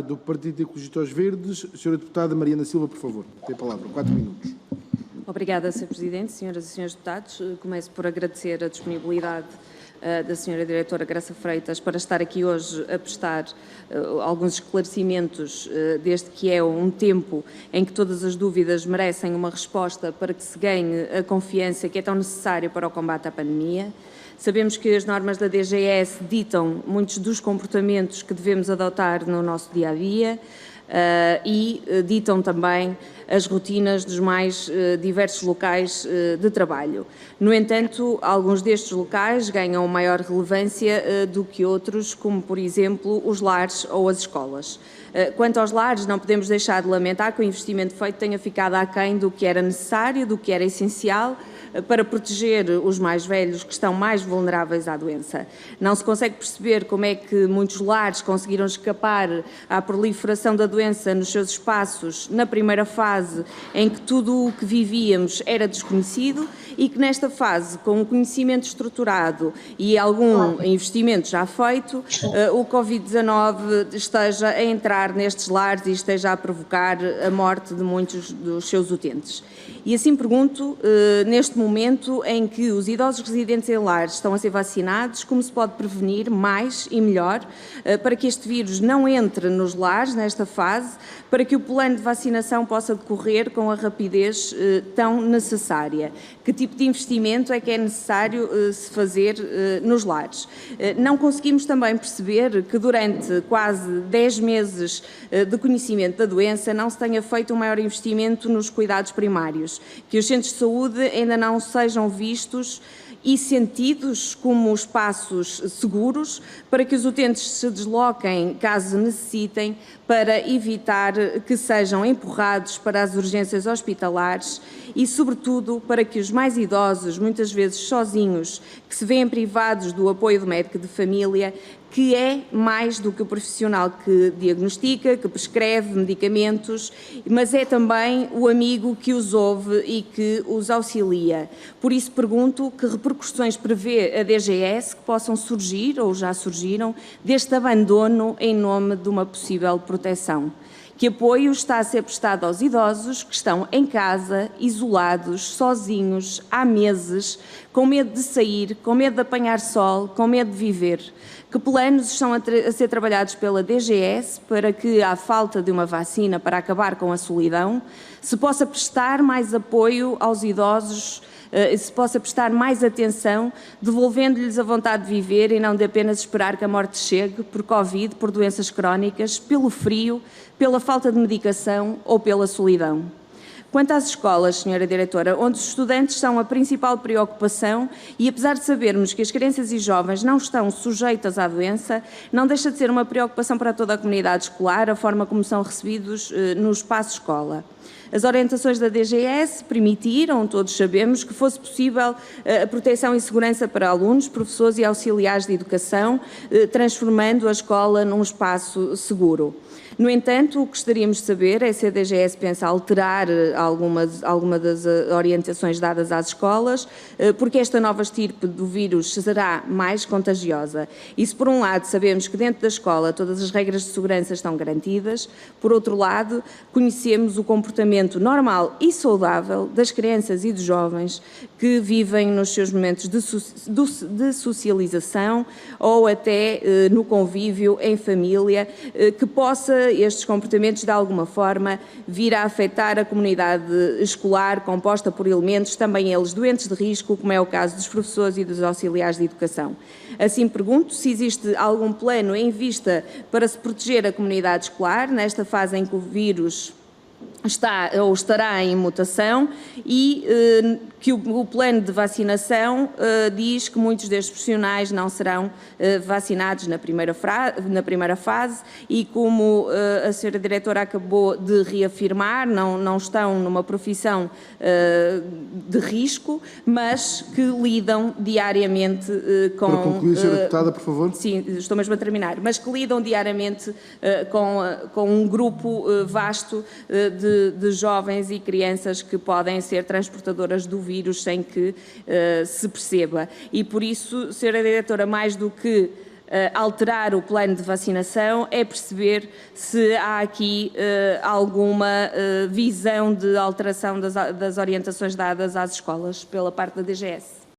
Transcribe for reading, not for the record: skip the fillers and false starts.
Do Partido Ecologista aos Verdes, Sra. Deputada Mariana Silva, por favor, tem a palavra, 4 minutos. Obrigada, Sr. Presidente, senhoras e senhores deputados. Começo por agradecer a disponibilidade da Sra. Diretora Graça Freitas para estar aqui hoje a prestar alguns esclarecimentos, desde que é um tempo em que todas as dúvidas merecem uma resposta para que se ganhe a confiança que é tão necessária para o combate à pandemia. Sabemos que as normas da DGS ditam muitos dos comportamentos que devemos adotar no nosso dia-a-dia e ditam também as rotinas dos mais diversos locais de trabalho. No entanto, alguns destes locais ganham maior relevância do que outros, como, por exemplo, os lares ou as escolas. Quanto aos lares, não podemos deixar de lamentar que o investimento feito tenha ficado aquém do que era necessário, do que era essencial, para proteger os mais velhos que estão mais vulneráveis à doença. Não se consegue perceber como é que muitos lares conseguiram escapar à proliferação da doença nos seus espaços na primeira fase, em que tudo o que vivíamos era desconhecido, e que nesta fase, com o conhecimento estruturado e algum investimento já feito, o Covid-19 esteja a entrar nestes lares e esteja a provocar a morte de muitos dos seus utentes. E assim pergunto, neste momento em que os idosos residentes em lares estão a ser vacinados, como se pode prevenir mais e melhor para que este vírus não entre nos lares nesta fase, para que o plano de vacinação possa decorrer com a rapidez tão necessária? Que tipo de investimento é que é necessário se fazer nos lares? Não conseguimos também perceber que durante quase 10 meses de conhecimento da doença não se tenha feito um maior investimento nos cuidados primários, que os centros de saúde ainda não sejam vistos e sentidos como espaços seguros para que os utentes se desloquem, caso necessitem, para evitar que sejam empurrados para as urgências hospitalares e, sobretudo, para que os mais idosos, muitas vezes sozinhos, que se veem privados do apoio do médico de família, que é mais do que o profissional que diagnostica, que prescreve medicamentos, mas é também o amigo que os ouve e que os auxilia. Por isso pergunto que repercussões prevê a DGS que possam surgir, ou já surgiram, deste abandono em nome de uma possível proteção. Que apoio está a ser prestado aos idosos que estão em casa, isolados, sozinhos, há meses, com medo de sair, com medo de apanhar sol, com medo de viver? Que planos estão a ser trabalhados pela DGS para que, à falta de uma vacina para acabar com a solidão, se possa prestar mais apoio aos idosos, se possa prestar mais atenção, devolvendo-lhes a vontade de viver e não de apenas esperar que a morte chegue por Covid, por doenças crónicas, pelo frio, pela falta de medicação ou pela solidão? Quanto às escolas, Sra. Diretora, onde os estudantes são a principal preocupação e, apesar de sabermos que as crianças e jovens não estão sujeitas à doença, não deixa de ser uma preocupação para toda a comunidade escolar a forma como são recebidos no espaço escola. As orientações da DGS permitiram, todos sabemos, que fosse possível a proteção e segurança para alunos, professores e auxiliares de educação, transformando a escola num espaço seguro. No entanto, o que gostaríamos de saber é se a DGS pensa alterar alguma das orientações dadas às escolas, porque esta nova estirpe do vírus será mais contagiosa. E se, por um lado, sabemos que dentro da escola todas as regras de segurança estão garantidas, por outro lado, conhecemos o comportamento normal e saudável das crianças e dos jovens que vivem nos seus momentos de socialização ou até no convívio em família, que possa estes comportamentos de alguma forma vir a afetar a comunidade escolar composta por elementos, também eles doentes de risco, como é o caso dos professores e dos auxiliares de educação. Assim pergunto se existe algum plano em vista para se proteger a comunidade escolar nesta fase em que o vírus está ou estará em mutação e que o plano de vacinação diz que muitos destes profissionais não serão vacinados na primeira fase e, como a Sra. Diretora acabou de reafirmar, não estão numa profissão de risco, mas que lidam diariamente com... Para concluir, Sra. Deputada, por favor. Sim, estou mesmo a terminar. Mas que lidam diariamente com um grupo vasto de jovens e crianças que podem ser transportadoras do vírus sem que se perceba. E por isso, Sra. Diretora, mais do que alterar o plano de vacinação é perceber se há aqui alguma visão de alteração das orientações dadas às escolas pela parte da DGS.